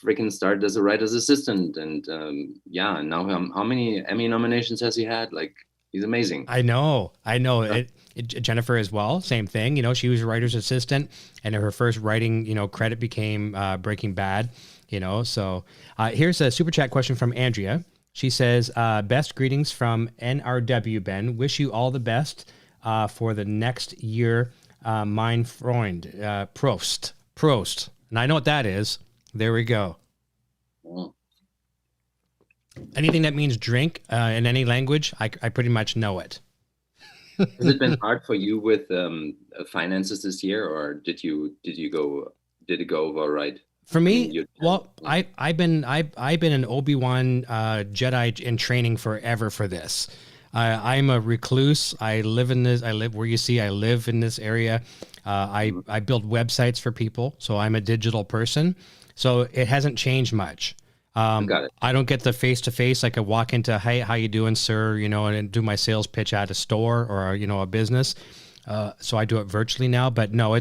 freaking started as a writer's assistant, and and now how many Emmy nominations has he had? Like, he's amazing. I know. Yeah. Jennifer as well, same thing. She was a writer's assistant, and her first writing, credit became Breaking Bad. So here's a super chat question from Andrea. She says, "Best greetings from NRW, Ben. Wish you all the best for the next year. Mein Freund, Prost. And I know what that is." There we go. Oh. Anything that means drink in any language, I pretty much know it. Has it been hard for you with finances this year, or did it go over all right? For me, I've been an Obi-Wan Jedi in training forever for this. I'm a recluse. I live in this. I live where you see. I live in this area. I build websites for people, so I'm a digital person. So it hasn't changed much. Got it. I don't get the face to face. I could walk into, hey, how you doing, sir? You know, and do my sales pitch at a store or a business. So I do it virtually now. But no,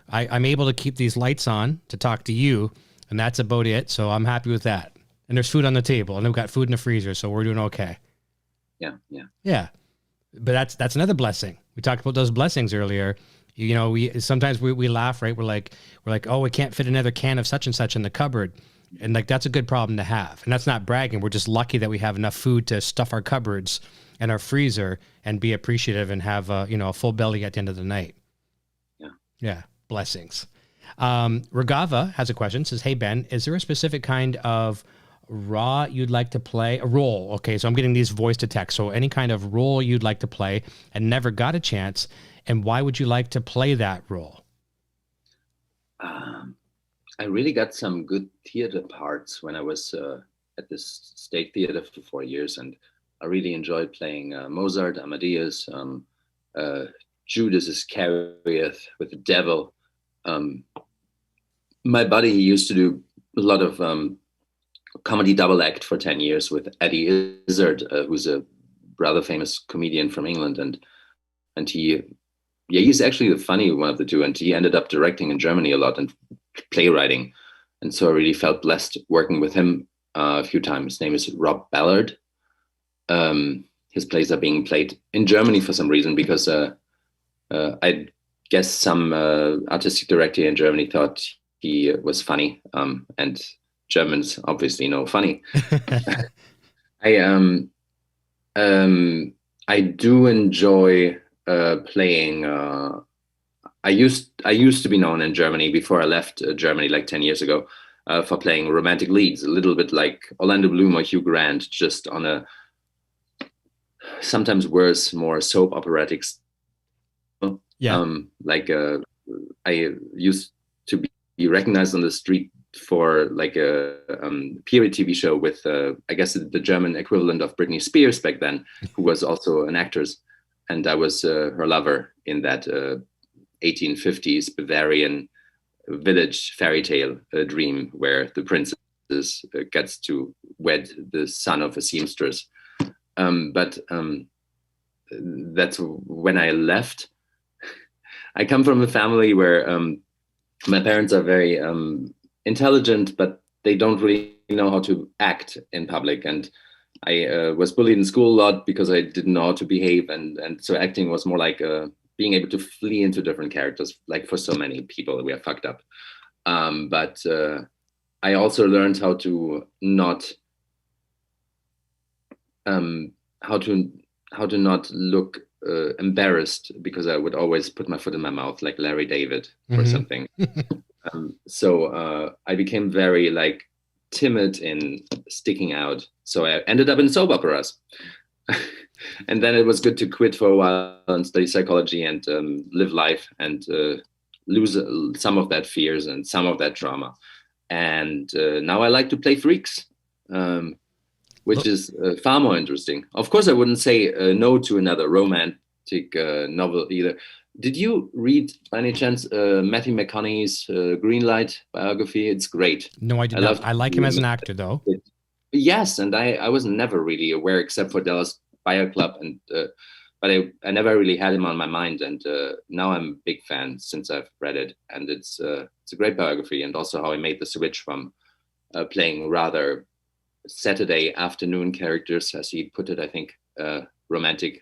I'm able to keep these lights on to talk to you, and that's about it. So I'm happy with that. And there's food on the table, and we've got food in the freezer, so we're doing okay. Yeah. But that's another blessing. We talked about those blessings earlier. You know, sometimes we laugh, right? We're like, oh, we can't fit another can of such and such in the cupboard. And like, that's a good problem to have. And that's not bragging. We're just lucky that we have enough food to stuff our cupboards and our freezer and be appreciative and have a full belly at the end of the night. Yeah. Blessings. Ragava has a question, says, hey, Ben, is there a specific kind of raw you'd like to play? A role. Okay. So I'm getting these voice to text. So any kind of role you'd like to play and never got a chance. And why would you like to play that role? I really got some good theater parts when I was at this state theater for 4 years, and I really enjoyed playing Mozart, Amadeus, Judas Iscariot with the devil. My buddy, he used to do a lot of comedy double act for 10 years with Eddie Izzard, who's a rather famous comedian from England, and he's actually the funny one of the two, and he ended up directing in Germany a lot and playwriting, and so I really felt blessed working with him a few times. His name is Rob Ballard. His plays are being played in Germany for some reason because I guess some artistic director in Germany thought he was funny, and Germans obviously know funny. I do enjoy playing. I used to be known in Germany before I left Germany like 10 years ago for playing romantic leads, a little bit like Orlando Bloom or Hugh Grant, just on a sometimes worse, more soap operatic. Yeah. I used to be recognized on the street for like a period TV show with I guess the German equivalent of Britney Spears back then, who was also an actress, and I was her lover in that 1850s Bavarian village fairy tale dream where the princess gets to wed the son of a seamstress. But that's when I left. I come from a family where my parents are very intelligent, but they don't really know how to act in public. And I was bullied in school a lot because I didn't know how to behave. And so acting was more like being able to flee into different characters, like for so many people, we are fucked up. But I also learned how to not how to not look embarrassed, because I would always put my foot in my mouth like Larry David or something. So I became very like timid in sticking out. So I ended up in soap operas. And then it was good to quit for a while and study psychology and live life and lose some of that fears and some of that trauma. And now I like to play freaks, which is far more interesting. Of course, I wouldn't say no to another romantic novel either. Did you read, by any chance, Matthew McConaughey's Greenlight biography? It's great. No, I did not. I like him as an actor, though. Yes, and I was never really aware, except for Dallas Buyer Club, and but I never really had him on my mind, and now I'm a big fan since I've read it, and it's a great biography, and also how he made the switch from playing rather Saturday afternoon characters, as he put it, I think, romantic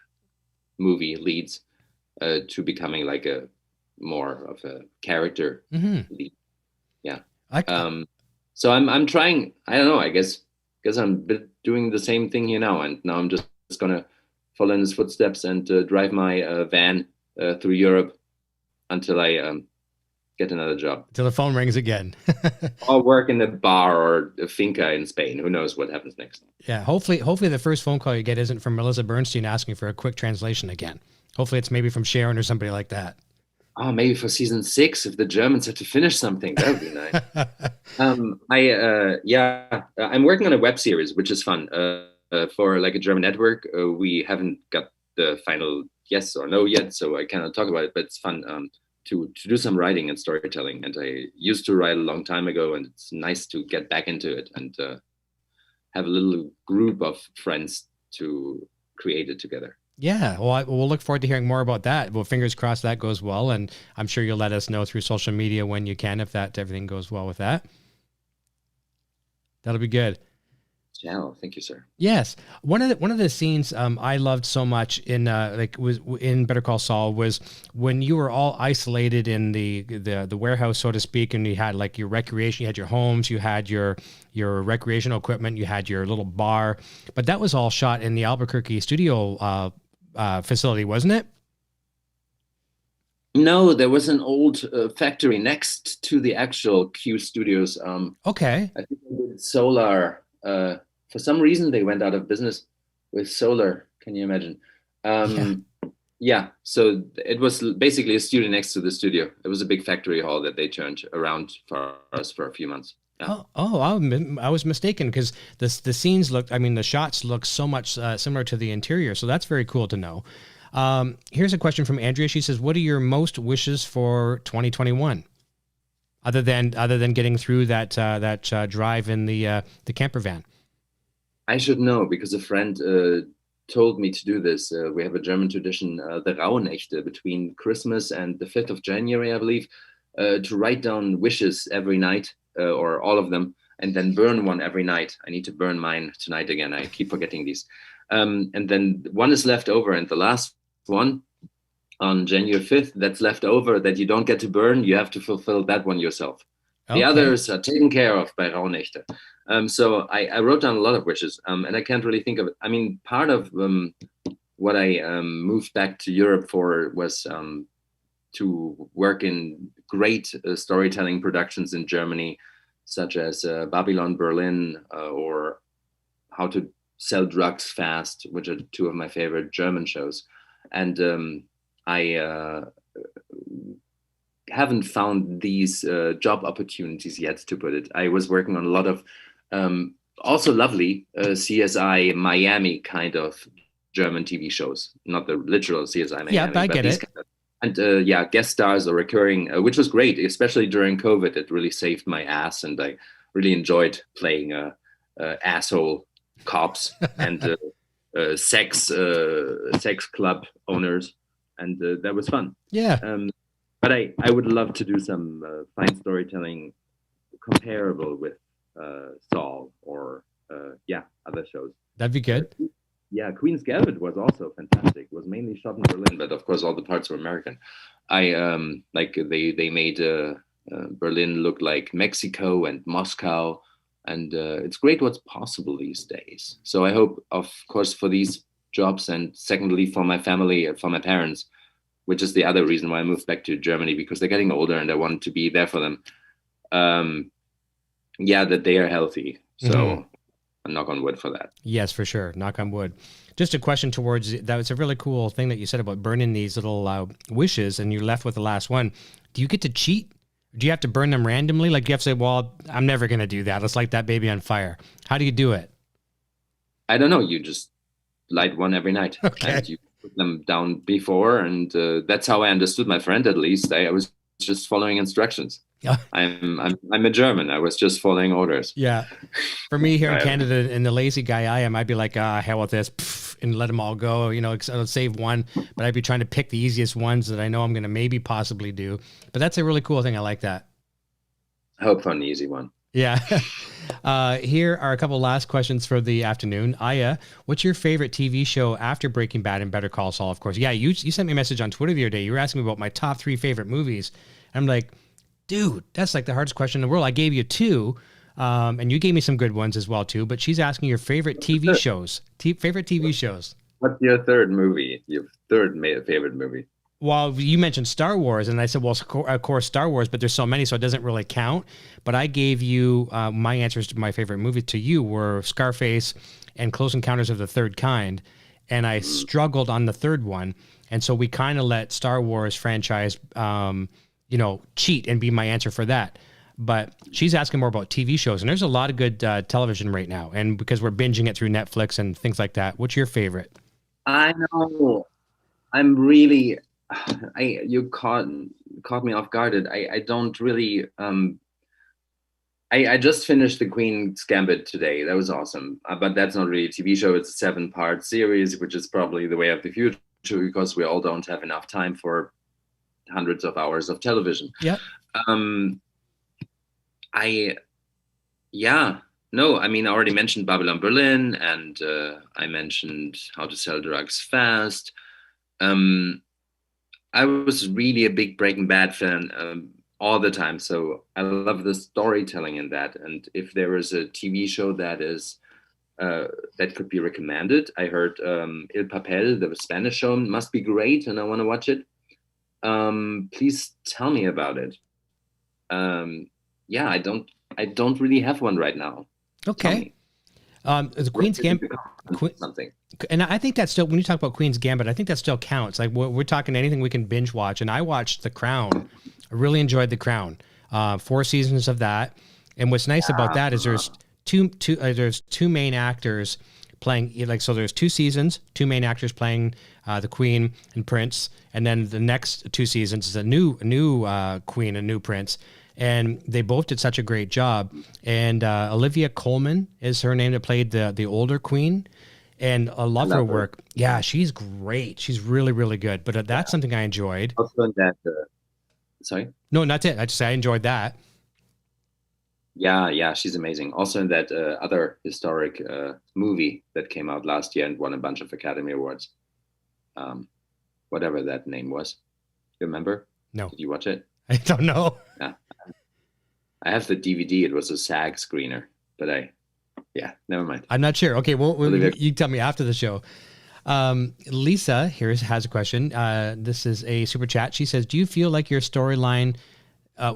movie leads, to becoming like a more of a character lead. Yeah. So I'm trying. I don't know. I guess I'm doing the same thing here now, and now I'm just gonna follow in his footsteps and drive my van through Europe until I get another job. Till the phone rings again. Or work in a bar or a finca in Spain. Who knows what happens next? Yeah, hopefully the first phone call you get isn't from Melissa Bernstein asking for a quick translation again. Hopefully it's maybe from Sharon or somebody like that. Oh, maybe for season 6, if the Germans have to finish something, that would be nice. I'm working on a web series, which is fun. for like a German network. We haven't got the final yes or no yet, so I cannot talk about it. But it's fun to do some writing and storytelling. And I used to write a long time ago, and it's nice to get back into it and have a little group of friends to create it together. Yeah, well, we'll look forward to hearing more about that. Well, fingers crossed that goes well, and I'm sure you'll let us know through social media when you can if that everything goes well with that. That'll be good. Yeah, thank you, sir. Yes, one of the scenes I loved so much in was in Better Call Saul was when you were all isolated in the warehouse, so to speak, and you had like your recreation, you had your homes, you had your recreational equipment, you had your little bar, but that was all shot in the Albuquerque studio facility, wasn't it? No, there was an old factory next to the actual Q Studios. Okay. I think they did solar. For some reason, they went out of business with solar. Can you imagine? Yeah. So it was basically a studio next to the studio. It was a big factory hall that they turned around for us for a few months. Yeah. I was mistaken because the scenes looked, I mean, the shots look so much similar to the interior. So that's very cool to know. Here's a question from Andrea. She says, what are your most wishes for 2021? Other than getting through that drive in the camper van. I should know because a friend told me to do this. We have a German tradition, the Rauhnächte, between Christmas and the 5th of January, I believe, to write down wishes every night, or all of them, and then burn one every night. I need to burn mine tonight again. I keep forgetting these. And then one is left over, and the last one on January 5th that's left over that you don't get to burn, you have to fulfill that one yourself. Okay. The others are taken care of by Rauhnächte. So I wrote down a lot of wishes, and I can't really think of it. I mean, part of what I moved back to Europe for was to work in great storytelling productions in Germany, such as Babylon Berlin or How to Sell Drugs Fast, which are two of my favorite German shows. And I haven't found these job opportunities yet, to put it. I was working on a lot of also lovely CSI Miami kind of German TV shows, not the literal CSI Miami. Yeah, I get it. And guest stars or recurring, which was great, especially during COVID. It really saved my ass, and I really enjoyed playing asshole cops and sex club owners, and that was fun. Yeah. But I would love to do some fine storytelling comparable with Saul or other shows. That'd be good. Yeah, Queen's Gambit was also fantastic. It was mainly shot in Berlin, but of course all the parts were American. I they made Berlin look like Mexico and Moscow, and it's great what's possible these days. So I hope, of course, for these jobs, and secondly for my family, for my parents, which is the other reason why I moved back to Germany, because they're getting older and I want to be there for them. That they are healthy. So I knock on wood for that. Yes, for sure. Knock on wood. Just a question towards that. Was a really cool thing that you said about burning these little wishes, and you're left with the last one. Do you get to cheat? Do you have to burn them randomly? Like, you have to say, well, I'm never going to do that. Let's light that baby on fire. How do you do it? I don't know. You just light one every night. Okay. And you put them down before. And that's how I understood my friend, at least. I was just following instructions. Yeah. I'm a German. I was just following orders. Yeah. For me here in Canada, and the lazy guy I am, I'd be like, hell with this, and let them all go. You know, I'll save one, but I'd be trying to pick the easiest ones that I know I'm going to maybe possibly do. But that's a really cool thing. I like that. I hope for an easy one. Yeah. Here are a couple last questions for the afternoon. Aya, what's your favorite TV show after Breaking Bad and Better Call Saul, of course? Yeah, you sent me a message on Twitter the other day. You were asking me about my top 3 favorite movies. I'm like, dude, that's like the hardest question in the world. I gave you 2, and you gave me some good ones as well, too. But she's asking your favorite TV shows. Favorite TV shows. What's your third movie? Your third favorite movie? Well, you mentioned Star Wars, and I said, well, of course, Star Wars, but there's so many, so it doesn't really count. But I gave you my answers to my favorite movie to you were Scarface and Close Encounters of the Third Kind, and I struggled on the third one. And so we kind of let Star Wars franchise cheat and be my answer for that. But she's asking more about TV shows, and there's a lot of good television right now. And because we're binging it through Netflix and things like that, what's your favorite? I know. I'm really. You caught me off guard. I don't really. I just finished the Queen's Gambit today. That was awesome. But that's not really a TV show. It's a 7-part series, which is probably the way of the future because we all don't have enough time for hundreds of hours of television. Yeah. No, I mean, I already mentioned Babylon Berlin, and I mentioned How to Sell Drugs Fast. I was really a big Breaking Bad fan all the time, so I love the storytelling in that. And if there is a TV show that is that could be recommended, I heard El Papel, the Spanish show, must be great, and I want to watch it. Please tell me about it. I don't really have one right now. Okay. The Queen's Gambit. Something. And I think that's still, when you talk about Queen's Gambit, I think that still counts. Like we're talking anything we can binge watch. And I watched The Crown. I really enjoyed The Crown. 4 seasons of that. And what's nice about that is there's two main actors playing, so there's 2 seasons, 2 main actors playing the Queen and Prince. And then the next 2 seasons is a new Queen and new Prince. And they both did such a great job. And Olivia Colman is her name, that played the older Queen. And I love her work. Yeah, she's great. She's really, really good. But that's something I enjoyed. Also in that, sorry? No, that's it. I enjoyed that. Yeah, she's amazing. Also in that other historic movie that came out last year and won a bunch of Academy Awards. Whatever that name was. You remember? No. Did you watch it? I don't know. Yeah. I have the DVD. It was a SAG screener, but never mind. I'm not sure. Okay, well, you tell me after the show. Lisa here has a question. This is a super chat. She says, do you feel like your storyline,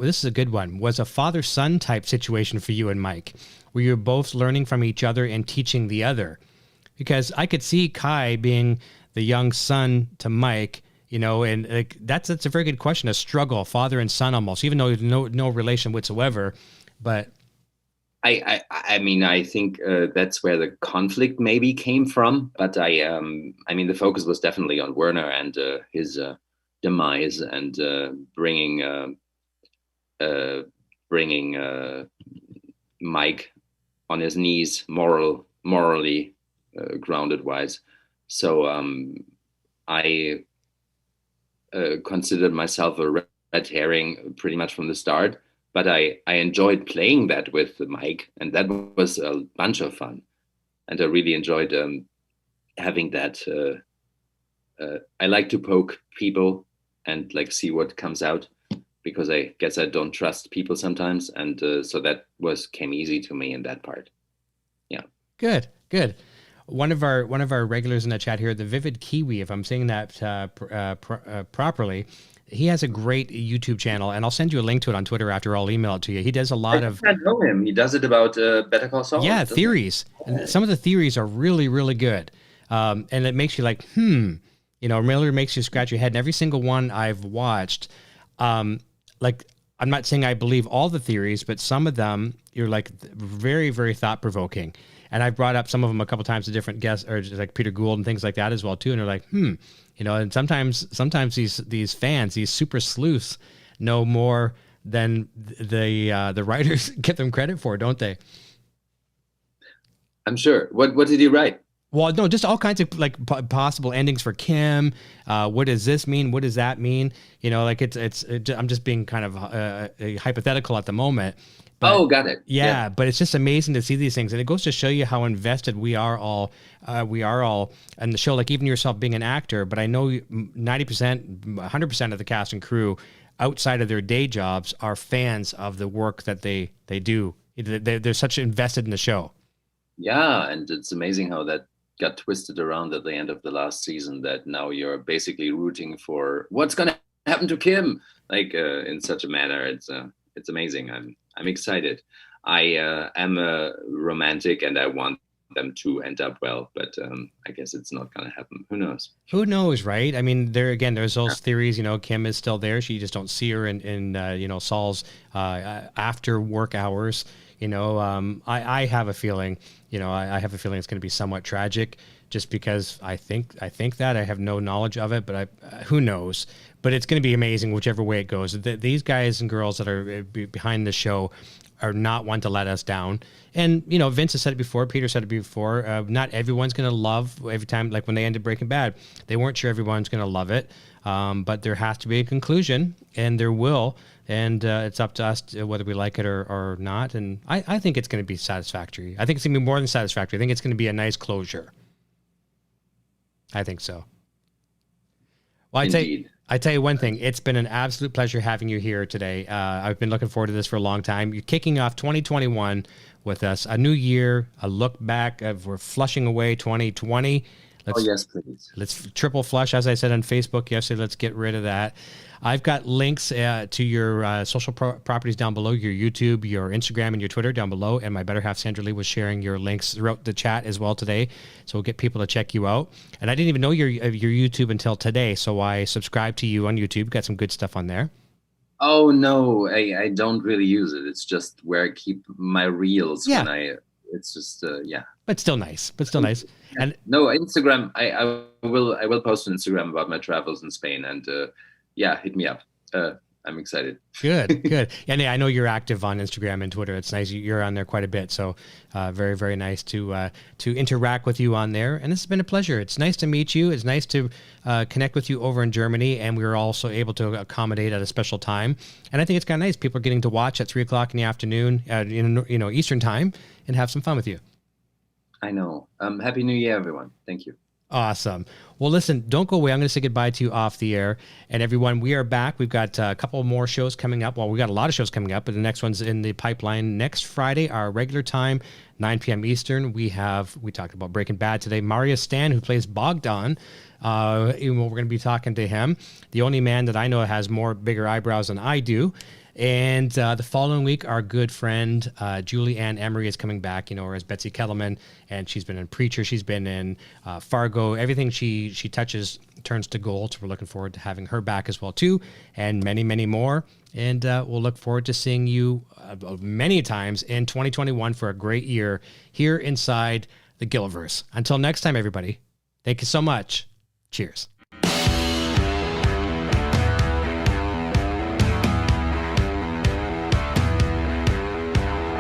this is a good one, was a father-son type situation for you and Mike, where you're both learning from each other and teaching the other? Because I could see Kai being the young son to Mike, and like that's a very good question. A struggle, father and son almost, even though there's no relation whatsoever. But I mean, I think that's where the conflict maybe came from. But I mean, the focus was definitely on Werner and his demise and bringing Mike on his knees, morally grounded wise. So I considered myself a red herring pretty much from the start, but I enjoyed playing that with Mike, and that was a bunch of fun. And I really enjoyed having that. I like to poke people and like see what comes out, because I guess I don't trust people sometimes. And so that came easy to me in that part. Yeah. Good. One of our regulars in the chat here, the Vivid Kiwi, if I'm saying that properly, he has a great YouTube channel, and I'll send you a link to it on Twitter after. I'll email it to you. He does a lot of. I know him. He does it about Better Call Saul. Yeah, theories. And some of the theories are really, really good, and it makes you like, really makes you scratch your head. And every single one I've watched, like, I'm not saying I believe all the theories, but some of them you're like very, very thought provoking. And I've brought up some of them a couple times to different guests, or just like Peter Gould and things like that as well too. And they're like, and sometimes these fans, these super sleuths, know more than the writers give them credit for, don't they? I'm sure. What did he write? Well, no, just all kinds of like possible endings for Kim. What does this mean? What does that mean? Like I'm just being kind of hypothetical at the moment. But, got it. Yeah, but it's just amazing to see these things, and it goes to show you how invested we are all in the show. Like even yourself being an actor, but I know 90%, 100% of the cast and crew outside of their day jobs are fans of the work that they do. They're such invested in the show. Yeah, and it's amazing how that got twisted around at the end of the last season, that now you're basically rooting for what's going to happen to Kim, like in such a manner. It's amazing. I'm excited. I am a romantic, and I want them to end up well, but I guess it's not going to happen. Who knows? Who knows, right? I mean, there's those theories. Kim is still there. She just don't see her in Saul's after work hours. I have a feeling. I have a feeling it's going to be somewhat tragic, just because I think that I have no knowledge of it, but who knows? But it's going to be amazing whichever way it goes. These guys and girls that are behind the show are not one to let us down. And, Vince has said it before, Peter said it before, not everyone's going to love every time, like when they ended Breaking Bad, they weren't sure everyone's going to love it, but there has to be a conclusion, and there will, and it's up to us whether we like it or not, and I think it's going to be satisfactory. I think it's going to be more than satisfactory. I think it's going to be a nice closure. I think so. Well, I tell you one thing. It's been an absolute pleasure having you here today. I've been looking forward to this for a long time. You're kicking off 2021 with us. A new year, a look back. We're flushing away 2020. Yes, please. Let's triple flush, as I said on Facebook yesterday. Let's get rid of that. I've got links to your social properties down below, your YouTube, your Instagram, and your Twitter down below. And my better half, Sandra Lee, was sharing your links throughout the chat as well today. So we'll get people to check you out. And I didn't even know your YouTube until today. So I subscribed to you on YouTube. Got some good stuff on there. Oh, no, I don't really use it. It's just where I keep my reels it's just, But still nice. Yeah. And no, Instagram, I will post on Instagram about my travels in Spain, and hit me up. I'm excited. Good. And I know you're active on Instagram and Twitter. It's nice. You're on there quite a bit. So very, very nice to interact with you on there. And this has been a pleasure. It's nice to meet you. It's nice to connect with you over in Germany. And we were also able to accommodate at a special time. And I think it's kind of nice. People are getting to watch at 3:00 in the afternoon, Eastern time, and have some fun with you. I know. Happy New Year, everyone. Thank you. Awesome. Well, listen, don't go away. I'm going to say goodbye to you off the air. And everyone, we are back. We've got a couple more shows coming up. Well, we got a lot of shows coming up, but the next one's in the pipeline next Friday, our regular time, 9 p.m. Eastern. We talked about Breaking Bad today. Marius Stan, who plays Bogdan, we're going to be talking to him. The only man that I know has bigger eyebrows than I do. And the following week, our good friend Julie Ann Emery is coming back, her as Betsy Kellerman, and she's been in Preacher, she's been in Fargo. Everything she touches turns to gold, so we're looking forward to having her back as well, too, and many, many more. And we'll look forward to seeing you many times in 2021 for a great year here inside the Gilliverse. Until next time, everybody, thank you so much. Cheers.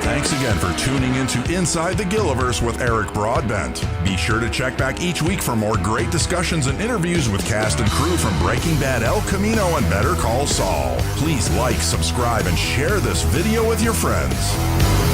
Thanks again for tuning into Inside the Gilliverse with Eric Broadbent. Be sure to check back each week for more great discussions and interviews with cast and crew from Breaking Bad, El Camino, and Better Call Saul. Please like, subscribe, and share this video with your friends.